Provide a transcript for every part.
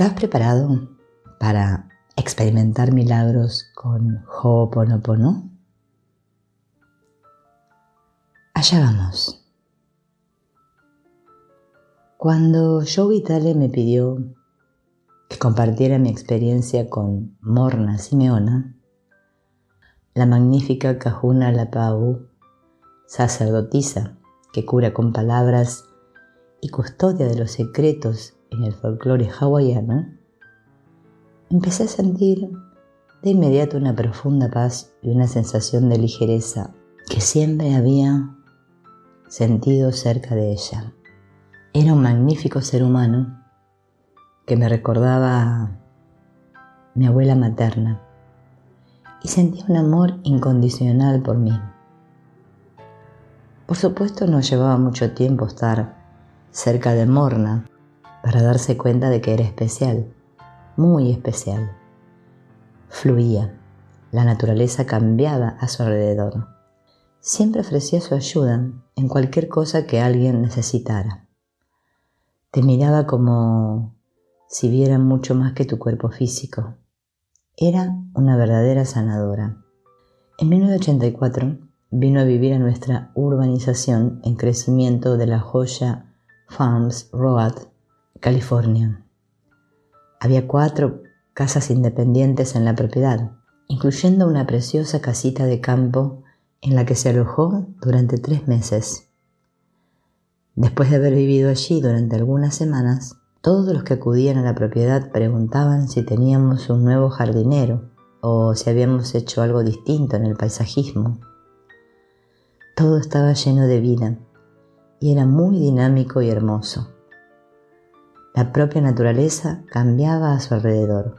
¿Estás preparado para experimentar milagros con Ho'oponopono? Allá vamos. Cuando Joe Vitale me pidió que compartiera mi experiencia con Morna Simeona, la magnífica Kahuna Lapau, sacerdotisa que cura con palabras y custodia de los secretos en el folclore hawaiano, empecé a sentir de inmediato una profunda paz y una sensación de ligereza que siempre había sentido cerca de ella. Era un magnífico ser humano que me recordaba a mi abuela materna y sentía un amor incondicional por mí. Por supuesto, no llevaba mucho tiempo estar cerca de Morna para darse cuenta de que era especial, muy especial. Fluía, la naturaleza cambiaba a su alrededor. Siempre ofrecía su ayuda en cualquier cosa que alguien necesitara. Te miraba como si viera mucho más que tu cuerpo físico. Era una verdadera sanadora. En 1984 vino a vivir a nuestra urbanización en crecimiento de La Joya Farms Road, California. Había 4 casas independientes en la propiedad, incluyendo una preciosa casita de campo en la que se alojó durante 3 meses. Después de haber vivido allí durante algunas semanas, todos los que acudían a la propiedad preguntaban si teníamos un nuevo jardinero o si habíamos hecho algo distinto en el paisajismo. Todo estaba lleno de vida y era muy dinámico y hermoso. La propia naturaleza cambiaba a su alrededor.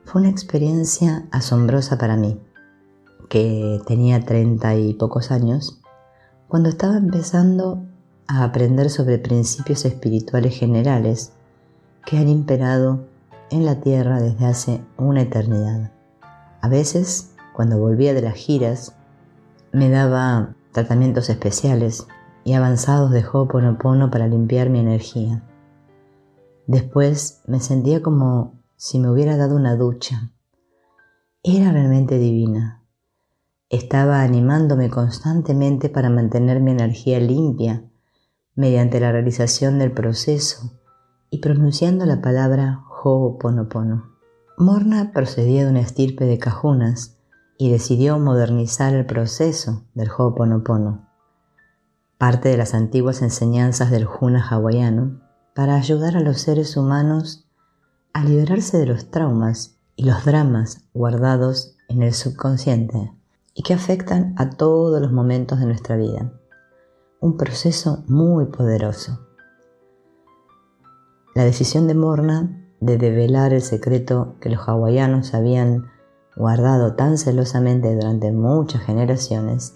Fue una experiencia asombrosa para mí, que tenía 30 y pocos años, cuando estaba empezando a aprender sobre principios espirituales generales que han imperado en la Tierra desde hace una eternidad. A veces, cuando volvía de las giras, me daba tratamientos especiales y avanzados de Ho'oponopono para limpiar mi energía. Después me sentía como si me hubiera dado una ducha. Era realmente divina. Estaba animándome constantemente para mantener mi energía limpia mediante la realización del proceso y pronunciando la palabra Ho'oponopono. Morna procedía de una estirpe de Kahunas y decidió modernizar el proceso del Ho'oponopono, parte de las antiguas enseñanzas del Huna hawaiano, para ayudar a los seres humanos a liberarse de los traumas y los dramas guardados en el subconsciente y que afectan a todos los momentos de nuestra vida. Un proceso muy poderoso. La decisión de Morna de develar el secreto que los hawaianos habían guardado tan celosamente durante muchas generaciones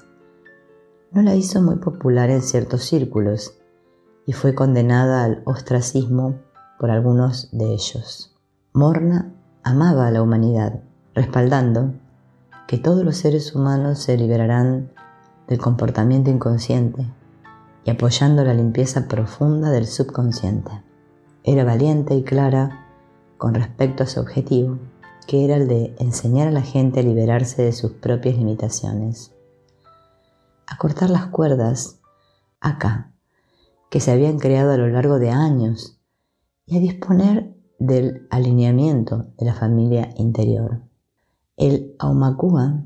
no la hizo muy popular en ciertos círculos y fue condenada al ostracismo por algunos de ellos. Morna amaba a la humanidad, respaldando que todos los seres humanos se liberarán del comportamiento inconsciente y apoyando la limpieza profunda del subconsciente. Era valiente y clara con respecto a su objetivo, que era el de enseñar a la gente a liberarse de sus propias limitaciones, a cortar las cuerdas acá, que se habían creado a lo largo de años, y a disponer del alineamiento de la familia interior. El aumakua,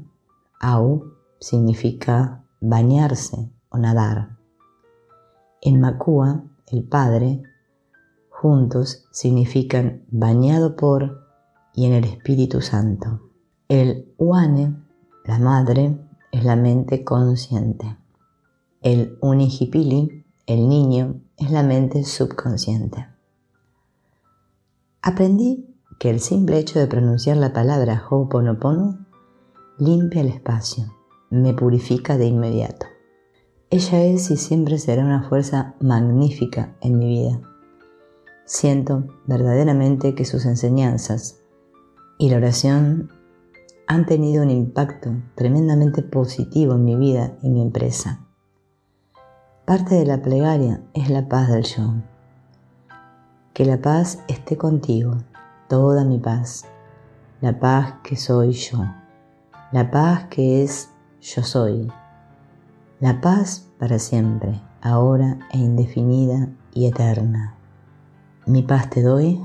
au, significa bañarse o nadar. En makua, el padre, juntos significan bañado por y en el Espíritu Santo. El uane, la madre, es la mente consciente. El unihipili, el niño, es la mente subconsciente. Aprendí que el simple hecho de pronunciar la palabra Ho'oponopono limpia el espacio, me purifica de inmediato. Ella es y siempre será una fuerza magnífica en mi vida. Siento verdaderamente que sus enseñanzas y la oración han tenido un impacto tremendamente positivo en mi vida y mi empresa. Parte de la plegaria es la paz del yo. Que la paz esté contigo, toda mi paz, la paz que soy yo, la paz que es yo soy, la paz para siempre, ahora e indefinida y eterna. Mi paz te doy,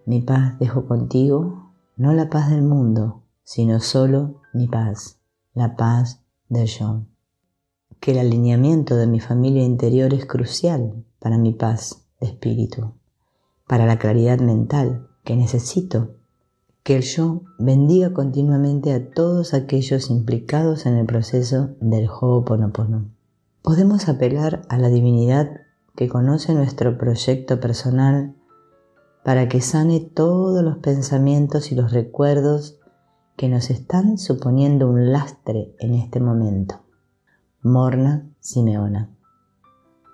mi paz dejo contigo, no la paz del mundo, sino solo mi paz, la paz del yo. Que el alineamiento de mi familia interior es crucial para mi paz de espíritu, para la claridad mental que necesito. Que el yo bendiga continuamente a todos aquellos implicados en el proceso del Ho'oponopono. Podemos apelar a la divinidad que conoce nuestro proyecto personal para que sane todos los pensamientos y los recuerdos que nos están suponiendo un lastre en este momento. Morna Simeona.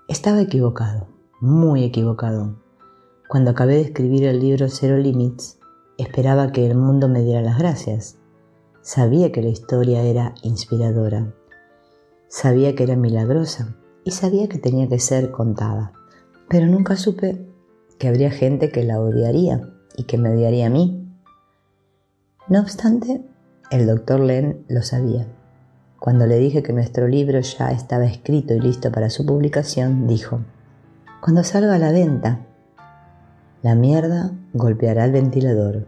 Estaba equivocado, muy equivocado. Cuando acabé de escribir el libro Zero Limits, esperaba que el mundo me diera las gracias. Sabía que la historia era inspiradora. Sabía que era milagrosa y sabía que tenía que ser contada. Pero nunca supe que habría gente que la odiaría y que me odiaría a mí. No obstante, el Dr. Len lo sabía. Cuando le dije que nuestro libro ya estaba escrito y listo para su publicación, dijo: «Cuando salga a la venta, la mierda golpeará el ventilador».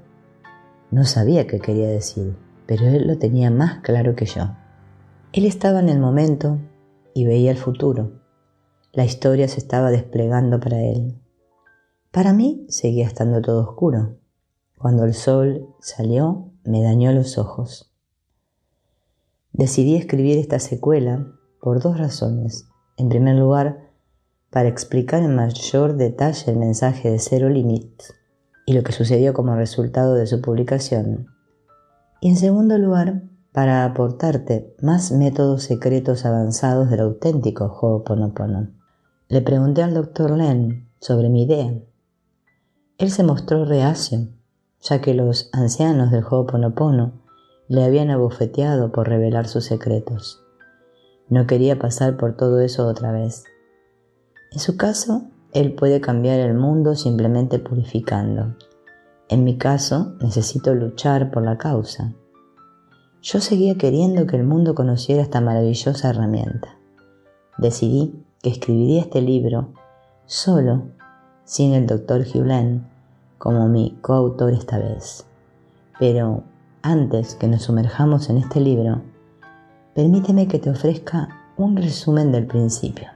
No sabía qué quería decir, pero él lo tenía más claro que yo. Él estaba en el momento y veía el futuro. La historia se estaba desplegando para él. Para mí seguía estando todo oscuro. Cuando el sol salió, me dañó los ojos. Decidí escribir esta secuela por dos razones. En primer lugar, para explicar en mayor detalle el mensaje de Zero Limits y lo que sucedió como resultado de su publicación. Y en segundo lugar, para aportarte más métodos secretos avanzados del auténtico Ho'oponopono. Le pregunté al Dr. Len sobre mi idea. Él se mostró reacio, ya que los ancianos del Ho'oponopono le habían abofeteado por revelar sus secretos. No quería pasar por todo eso otra vez. En su caso, él puede cambiar el mundo simplemente purificando. En mi caso, necesito luchar por la causa. Yo seguía queriendo que el mundo conociera esta maravillosa herramienta. Decidí que escribiría este libro solo, sin el Dr. Hugh Len como mi coautor esta vez. Pero antes que nos sumerjamos en este libro, permíteme que te ofrezca un resumen del principio.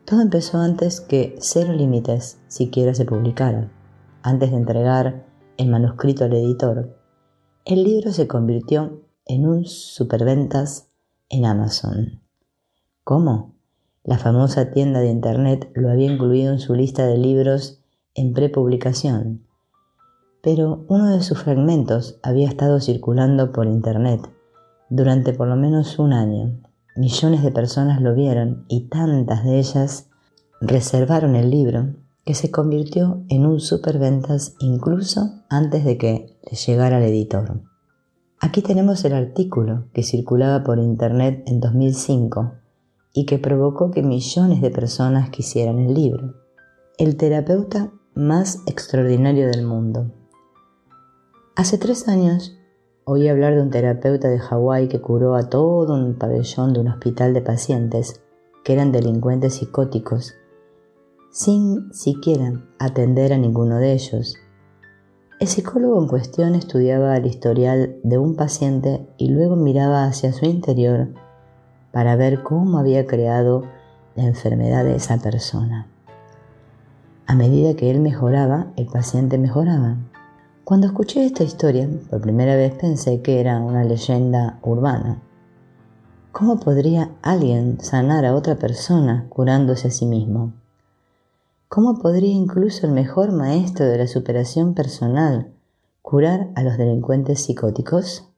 Todo empezó antes que Zero Límites siquiera se publicara. Antes de entregar el manuscrito al editor, el libro se convirtió en un superventas en Amazon. ¿Cómo? La famosa tienda de internet lo había incluido en su lista de libros en prepublicación, pero uno de sus fragmentos había estado circulando por internet durante por lo menos un año. Millones de personas lo vieron y tantas de ellas reservaron el libro que se convirtió en un superventas incluso antes de que le llegara al editor. Aquí tenemos el artículo que circulaba por internet en 2005 y que provocó que millones de personas quisieran el libro. El terapeuta más extraordinario del mundo. Hace 3 años oí hablar de un terapeuta de Hawái que curó a todo un pabellón de un hospital de pacientes que eran delincuentes psicóticos, sin siquiera atender a ninguno de ellos. El psicólogo en cuestión estudiaba el historial de un paciente y luego miraba hacia su interior para ver cómo había creado la enfermedad de esa persona. A medida que él mejoraba, el paciente mejoraba. Cuando escuché esta historia, por primera vez pensé que era una leyenda urbana. ¿Cómo podría alguien sanar a otra persona curándose a sí mismo? ¿Cómo podría incluso el mejor maestro de la superación personal curar a los delincuentes psicóticos?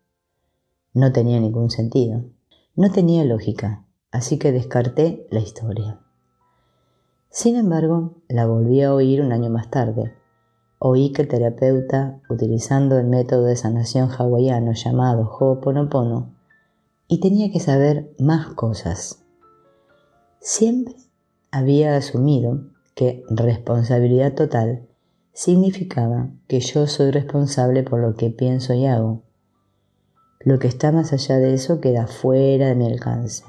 No tenía ningún sentido. No tenía lógica, así que descarté la historia. Sin embargo, la volví a oír un año más tarde. Oí que el terapeuta, utilizando el método de sanación hawaiano llamado Ho'oponopono, y tenía que saber más cosas. Siempre había asumido que responsabilidad total significaba que yo soy responsable por lo que pienso y hago. Lo que está más allá de eso queda fuera de mi alcance.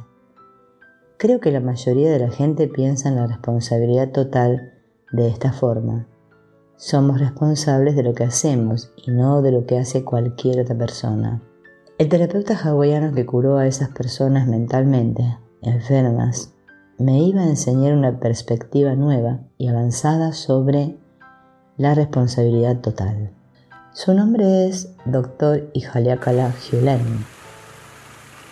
Creo que la mayoría de la gente piensa en la responsabilidad total de esta forma. Somos responsables de lo que hacemos y no de lo que hace cualquier otra persona. El terapeuta hawaiano que curó a esas personas mentalmente enfermas me iba a enseñar una perspectiva nueva y avanzada sobre la responsabilidad total. Su nombre es Dr. Ihaliakala Hulen.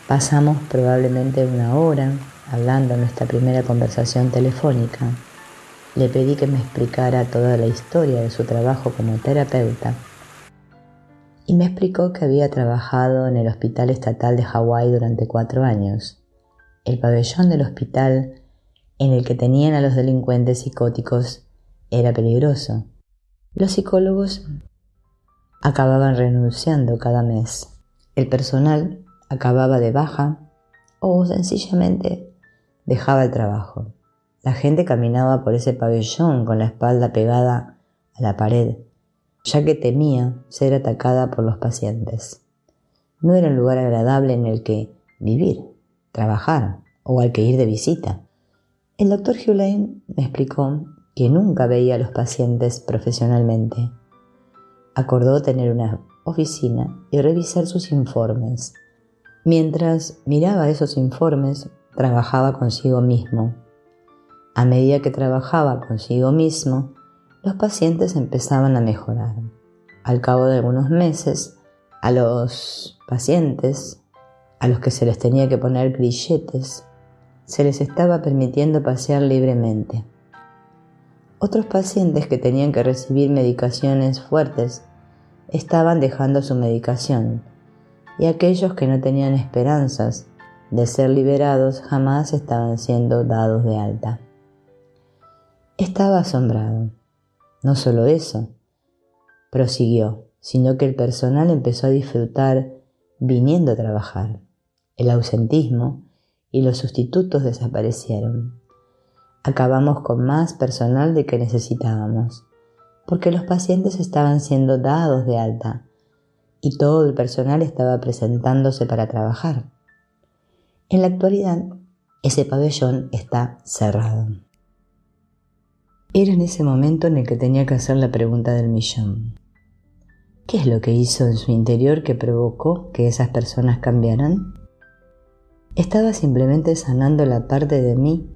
Pasamos probablemente una hora hablando en nuestra primera conversación telefónica. Le pedí que me explicara toda la historia de su trabajo como terapeuta y me explicó que había trabajado en el Hospital Estatal de Hawái durante 4 años. El pabellón del hospital en el que tenían a los delincuentes psicóticos era peligroso. Los psicólogos acababan renunciando cada mes. El personal acababa de baja o sencillamente dejaba el trabajo. La gente caminaba por ese pabellón con la espalda pegada a la pared, ya que temía ser atacada por los pacientes. No era un lugar agradable en el que vivir, trabajar o al que ir de visita. El Dr. Hulen me explicó que nunca veía a los pacientes profesionalmente. Acordó tener una oficina y revisar sus informes. Mientras miraba esos informes, trabajaba consigo mismo. A medida que trabajaba consigo mismo, los pacientes empezaban a mejorar. Al cabo de algunos meses, a los pacientes, a los que se les tenía que poner grilletes, se les estaba permitiendo pasear libremente. Otros pacientes que tenían que recibir medicaciones fuertes estaban dejando su medicación, y aquellos que no tenían esperanzas de ser liberados jamás estaban siendo dados de alta. Estaba asombrado. No solo eso, prosiguió, sino que el personal empezó a disfrutar viniendo a trabajar. El ausentismo y los sustitutos desaparecieron. Acabamos con más personal del que necesitábamos, porque los pacientes estaban siendo dados de alta y todo el personal estaba presentándose para trabajar. En la actualidad, ese pabellón está cerrado. Era en ese momento en el que tenía que hacer la pregunta del millón. ¿Qué es lo que hizo en su interior que provocó que esas personas cambiaran? Estaba simplemente sanando la parte de mí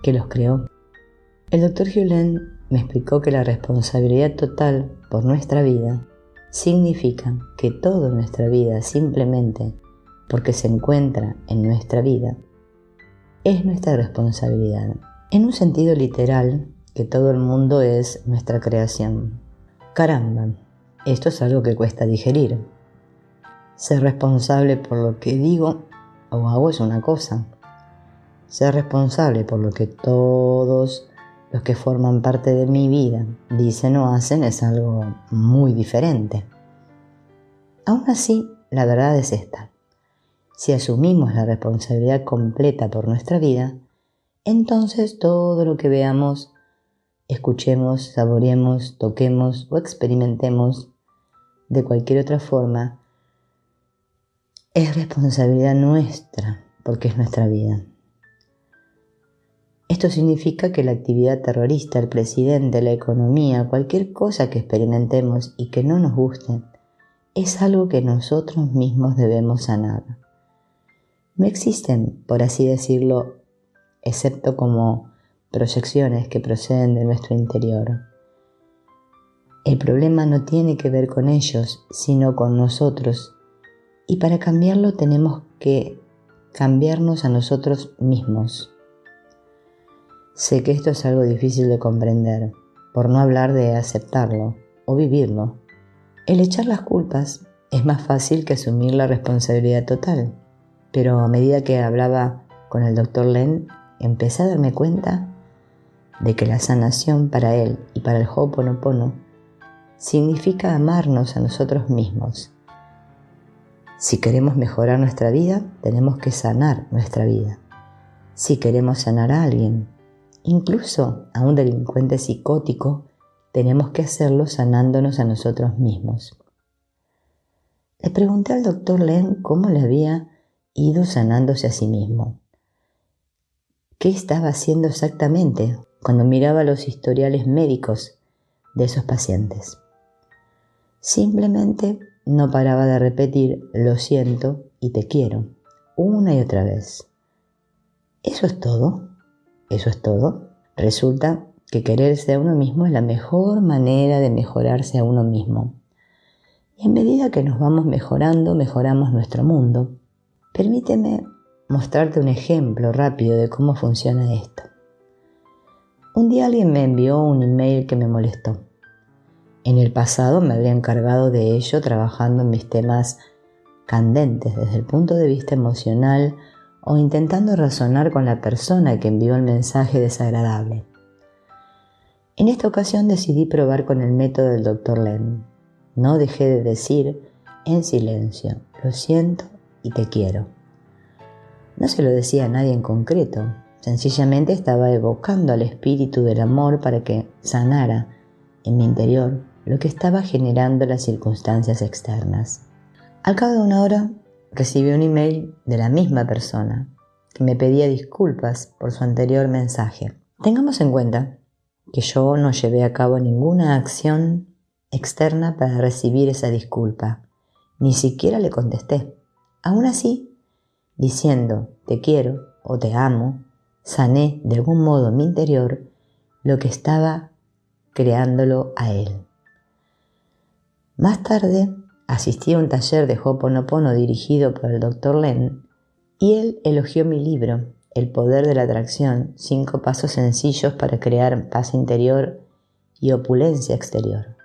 que los creó. El Dr. Hulen me explicó que la responsabilidad total por nuestra vida significa que toda nuestra vida, simplemente porque se encuentra en nuestra vida, es nuestra responsabilidad. En un sentido literal, que todo el mundo es nuestra creación. Caramba, esto es algo que cuesta digerir. Ser responsable por lo que digo o hago es una cosa. Ser responsable por lo que todos los que forman parte de mi vida dicen o hacen es algo muy diferente. Aún así, la verdad es esta. Si asumimos la responsabilidad completa por nuestra vida, entonces todo lo que veamos, escuchemos, saboreemos, toquemos o experimentemos de cualquier otra forma es responsabilidad nuestra, porque es nuestra vida. Esto significa que la actividad terrorista, el presidente, la economía, cualquier cosa que experimentemos y que no nos guste, es algo que nosotros mismos debemos sanar. No existen, por así decirlo, excepto como proyecciones que proceden de nuestro interior. El problema no tiene que ver con ellos, sino con nosotros, y para cambiarlo tenemos que cambiarnos a nosotros mismos. Sé que esto es algo difícil de comprender, por no hablar de aceptarlo o vivirlo. El echar las culpas es más fácil que asumir la responsabilidad total, pero a medida que hablaba con el Dr. Len, empecé a darme cuenta de que la sanación para él y para el Ho'oponopono significa amarnos a nosotros mismos. Si queremos mejorar nuestra vida, tenemos que sanar nuestra vida. Si queremos sanar a alguien, Incluso a un delincuente psicótico tenemos que hacerlo sanándonos a nosotros mismos. Le pregunté al doctor Len cómo le había ido sanándose a sí mismo. ¿Qué estaba haciendo exactamente cuando miraba los historiales médicos de esos pacientes? Simplemente no paraba de repetir "lo siento" y "te quiero" una y otra vez. ¿Eso es todo? ¿Eso es todo? Resulta que quererse a uno mismo es la mejor manera de mejorarse a uno mismo. Y en medida que nos vamos mejorando, mejoramos nuestro mundo. Permíteme mostrarte un ejemplo rápido de cómo funciona esto. Un día alguien me envió un email que me molestó. En el pasado me habría encargado de ello trabajando en mis temas candentes desde el punto de vista emocional o intentando razonar con la persona que envió el mensaje desagradable. En esta ocasión decidí probar con el método del Dr. Len. No dejé de decir en silencio "lo siento" y "te quiero". No se lo decía a nadie en concreto, sencillamente estaba evocando al espíritu del amor para que sanara en mi interior lo que estaba generando las circunstancias externas. Al cabo de una hora recibí un email de la misma persona que me pedía disculpas por su anterior mensaje. Tengamos en cuenta que yo no llevé a cabo ninguna acción externa para recibir esa disculpa. Ni siquiera le contesté. Aún así, diciendo "te quiero" o "te amo", sané de algún modo en mi interior lo que estaba creándolo a él. Más tarde, asistí a un taller de Ho'oponopono dirigido por el Dr. Len y él elogió mi libro, El poder de la atracción, 5 pasos sencillos para crear paz interior y opulencia exterior.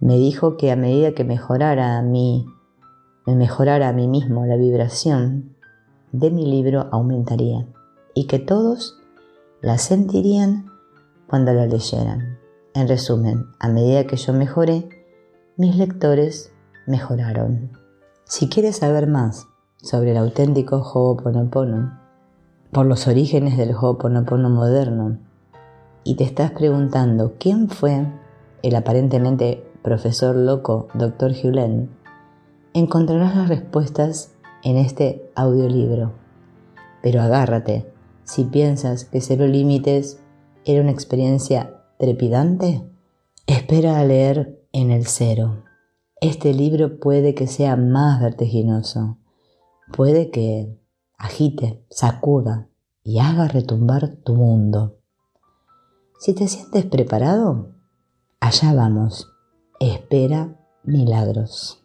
Me dijo que a medida que me mejorara a mí mismo la vibración de mi libro aumentaría y que todos la sentirían cuando la leyeran. En resumen, a medida que yo mejoré, mis lectores mejoraron. Si quieres saber más sobre el auténtico Ho'oponopono, por los orígenes del Ho'oponopono moderno, y te estás preguntando quién fue el aparentemente profesor loco Dr. Hugh Len, encontrarás las respuestas en este audiolibro. Pero agárrate, si piensas que Cero Límites era una experiencia trepidante, espera a leer En el Cero. Este libro puede que sea más vertiginoso, puede que agite, sacuda y haga retumbar tu mundo. Si te sientes preparado, allá vamos. Espera milagros.